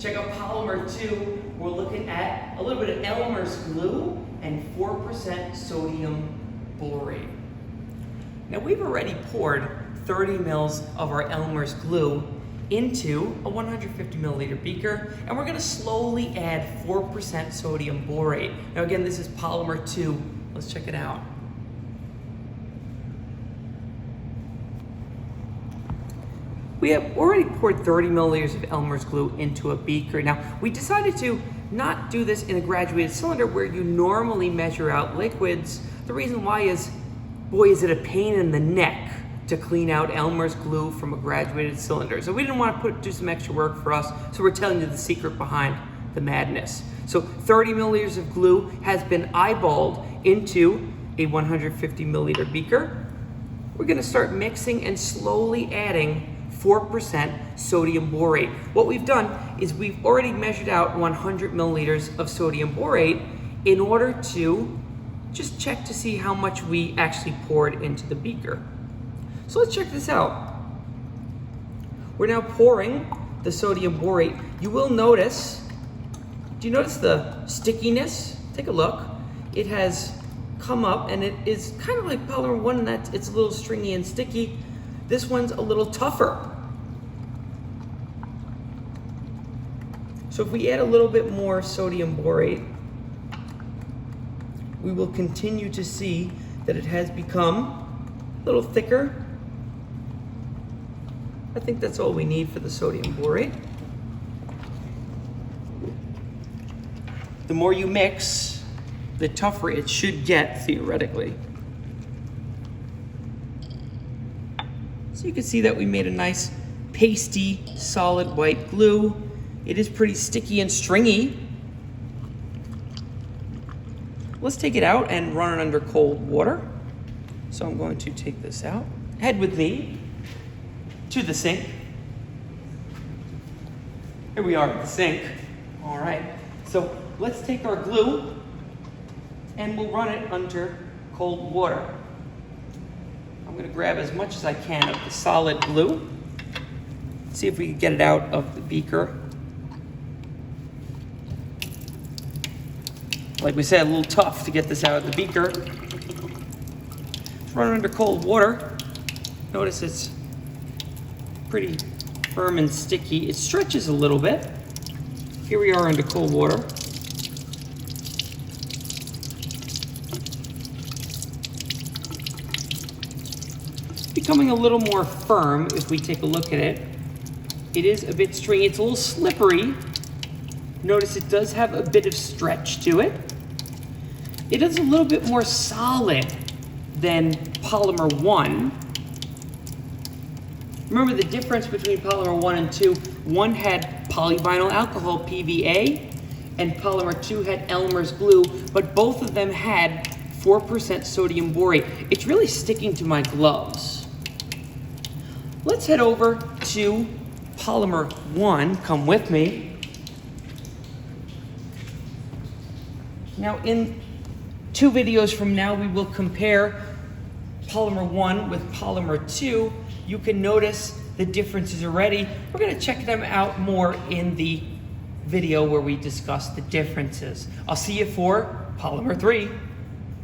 Check out Polymer 2. We're looking at a little bit of Elmer's glue and 4% sodium borate. Now we've already poured 30 mils of our Elmer's glue into a 150 milliliter beaker, and we're gonna slowly add 4% sodium borate. Now again, this is Polymer 2. Let's check it out. We have already poured 30 milliliters of Elmer's glue into a beaker. Now, we decided to not do this in a graduated cylinder where you normally measure out liquids. The reason why is, boy, is it a pain in the neck to clean out Elmer's glue from a graduated cylinder. So we didn't want to do some extra work for us, so we're telling you the secret behind the madness. So 30 milliliters of glue has been eyeballed into a 150 milliliter beaker. We're gonna start mixing and slowly adding 4% sodium borate. What we've done is we've already measured out 100 milliliters of sodium borate in order to just check to see how much we actually poured into the beaker. So let's check this out. We're now pouring the sodium borate. You will notice, do you notice the stickiness? Take a look. It has come up and it is kind of like Polymer 1 in that it's a little stringy and sticky. This one's a little tougher. So if we add a little bit more sodium borate, we will continue to see that it has become a little thicker. I think that's all we need for the sodium borate. The more you mix, the tougher it should get theoretically. So you can see that we made a nice pasty, solid white glue. It is pretty sticky and stringy. Let's take it out and run it under cold water. So I'm going to take this out. Head with me to the sink. Here we are at the sink. All right, so let's take our glue and we'll run it under cold water. I'm gonna grab as much as I can of the solid glue. See if we can get it out of the beaker. Like we said, a little tough to get this out of the beaker. Let's run it under cold water. Notice it's pretty firm and sticky. It stretches a little bit. Here we are under cold water. Becoming a little more firm if we take a look at it. It is a bit stringy. It's a little slippery. Notice it does have a bit of stretch to it. It is a little bit more solid than Polymer 1. Remember the difference between Polymer 1 and 2. One had polyvinyl alcohol, PVA, and Polymer 2 had Elmer's glue, but both of them had 4% sodium borate. It's really sticking to my gloves. Let's head over to Polymer 1. Come with me. Now in 2 videos from now, we will compare Polymer 1 with Polymer 2. You can notice the differences already. We're gonna check them out more in the video where we discuss the differences. I'll see you for Polymer 3.